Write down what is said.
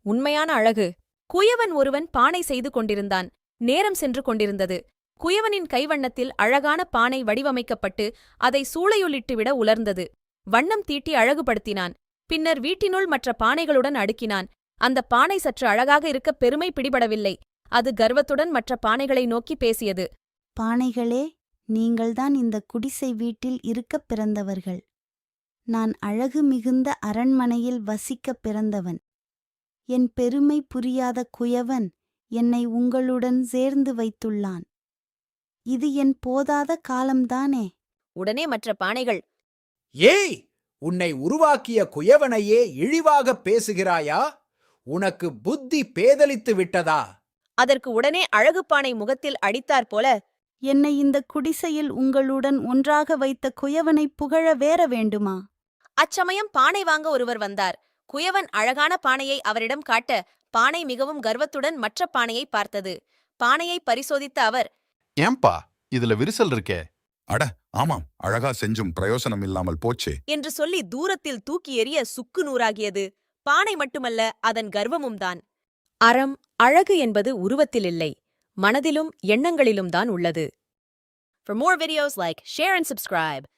உண்மையான அழகு. குயவன் ஒருவன் பானை செய்து கொண்டிருந்தான். நேரம் சென்று கொண்டிருந்தது. குயவனின் கைவண்ணத்தில் அழகான பானை வடிவமைக்கப்பட்டு அதை சூளையுள்ளிட்டுவிட உலர்ந்தது. வண்ணம் தீட்டி அழகுபடுத்தினான். பின்னர் வீட்டினுள் மற்ற பானைகளுடன் அடுக்கினான். அந்த பானை சற்று அழகாக இருக்க பெருமை பிடிபடவில்லை. அது கர்வத்துடன் மற்ற பானைகளை நோக்கி பேசியது. பானைகளே, நீங்கள்தான் இந்த குடிசை வீட்டில் இருக்கப் பிறந்தவர்கள். நான் அழகு மிகுந்த அரண்மனையில் வசிக்கப் பிறந்தவன். என் பெருமை புரியாத குயவன் என்னை உங்களுடன் சேர்ந்து வைத்துள்ளான். இது என் போதாத காலம்தானே? உடனே மற்ற பானைகள், ஏய், உன்னை உருவாக்கிய குயவனையே இழிவாகப் பேசுகிறாயா? உனக்கு புத்தி பேதலித்து விட்டதா? அதற்கு உடனே அழகு பானை முகத்தில் அடித்தாற்போல, என்னை இந்த குடிசையில் உங்களுடன் ஒன்றாக வைத்த குயவனைப் புகழ வேற வேண்டுமா? அச்சமயம் பானை வாங்க ஒருவர் வந்தார். குயவன் அழகான பானையை அவரிடம் காட்ட, பானை மிகவும் கர்வத்துடன் மற்ற பானையை பார்த்தது. பானையை பரிசோதித்த அவர், ஏம்பா இதுல விரிசல் இருக்கே? அட ஆமாம், அழகா செஞ்சும் பிரயோசனம் இல்லாமல் போச்சே என்று சொல்லி தூரத்தில் தூக்கி எறிய சுக்கு நூறாகியது. பானை மட்டுமல்ல, அதன் கர்வமும்தான். அறம், அழகு என்பது உருவத்தில் இல்லை, மனதிலும் எண்ணங்களிலும் தான் உள்ளது. For more videos like, share and subscribe.